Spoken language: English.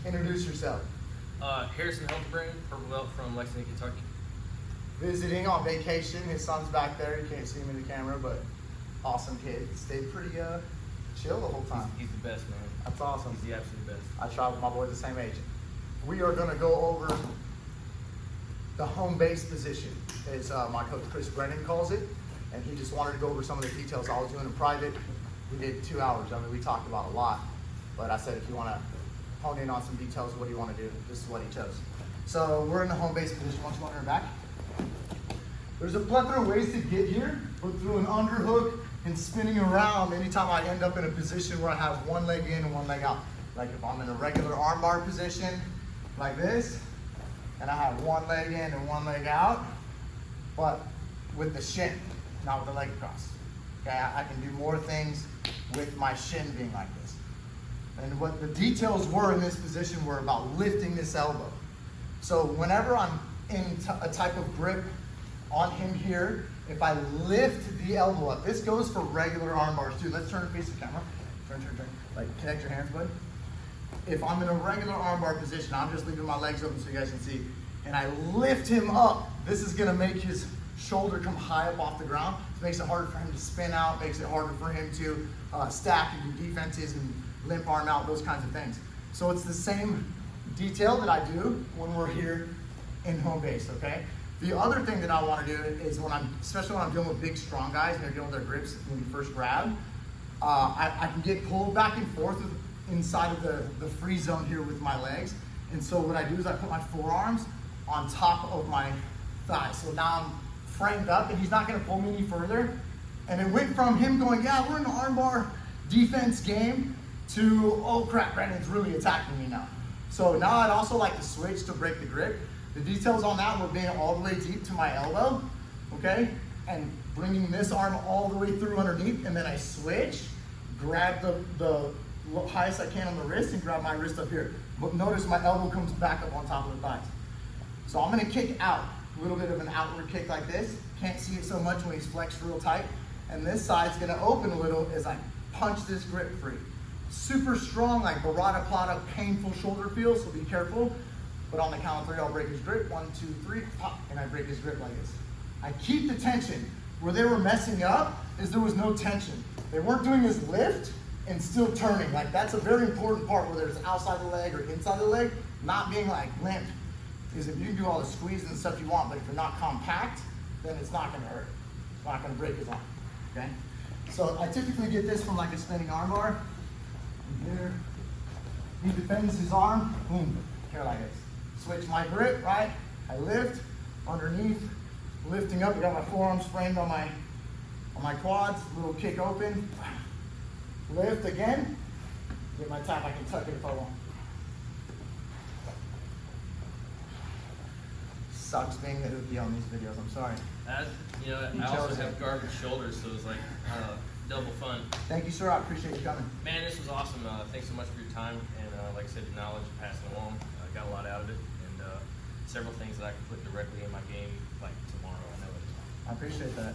Introduce yourself. Harrison Brennan, purple belt from Lexington, Kentucky. Visiting on vacation. His son's back there. You can't see him in the camera, but awesome kid. Stayed pretty chill the whole time. He's the best, man. That's awesome. He's the absolute best. I travel with my boys the same age. We are going to go over the home base position, as my coach Chris Brennan calls it, and he just wanted to go over some of the details I was doing in private. We did 2 hours. I mean, we talked about a lot, but I said if you want to hone in on some details of what you want to do, this is what he chose. So we're in the home base position. Once you want to back. There's a plethora of ways to get here, but through an underhook and spinning around, anytime I end up in a position where I have one leg in and one leg out. Like if I'm in a regular armbar position, like this, and I have one leg in and one leg out, but with the shin, not with the leg across. Okay, I can do more things with my shin being like this. And what the details were in this position were about lifting this elbow. So whenever I'm in a type of grip on him here, if I lift the elbow up, this goes for regular arm bars too. Let's turn and face the camera. Turn. Like connect your hands, bud. If I'm in a regular arm bar position, I'm just leaving my legs open so you guys can see, and I lift him up, this is gonna make his shoulder come high up off the ground. It makes it harder for him to spin out, makes it harder for him to stack and do defenses and limp arm out, those kinds of things. So it's the same detail that I do when we're here in home base, okay? The other thing that I want to do is especially when I'm dealing with big, strong guys and they're dealing with their grips when you first grab, I can get pulled back and forth inside of the free zone here with my legs. And so what I do is I put my forearms on top of my thighs. So now I'm framed up and he's not going to pull me any further. And it went from him going, yeah, we're in an armbar defense game, to, oh crap, Brandon's really attacking me now. So now I'd also like to switch to break the grip. The details on that were being all the way deep to my elbow, okay? And bringing this arm all the way through underneath, and then I switch, grab the highest I can on the wrist and grab my wrist up here. But notice my elbow comes back up on top of the thighs. So I'm gonna kick out, a little bit of an outward kick like this. Can't see it so much when he's flexed real tight. And this side's gonna open a little as I punch this grip free. Super strong, like Barada Plata, painful shoulder feel, so be careful. But on the count of 3, I'll break his grip. 1, 2, 3, pop, and I break his grip like this. I keep the tension. Where they were messing up is there was no tension. They weren't doing this lift and still turning. Like that's a very important part, whether it's outside the leg or inside the leg, not being like limp. Because if you can do all the squeezes and stuff you want, but if you're not compact, then it's not gonna hurt. It's not gonna break his arm, okay? So I typically get this from like a spinning arm bar. Here, he defends his arm, boom, here like this. Switch my grip, right? I lift, underneath, lifting up. I got my forearms framed on my quads, little kick open. Lift again, get my tap, I can tuck it if I want. Sucks being the hoopy on these videos, I'm sorry. I also have garbage shoulders, so it's like double fun. Thank you, sir, I appreciate you coming. Man, this was awesome. Thanks so much for your time, and like I said, your knowledge and passing along. I got a lot out of it, and several things that I can put directly in my game, like tomorrow. I know it. I appreciate that.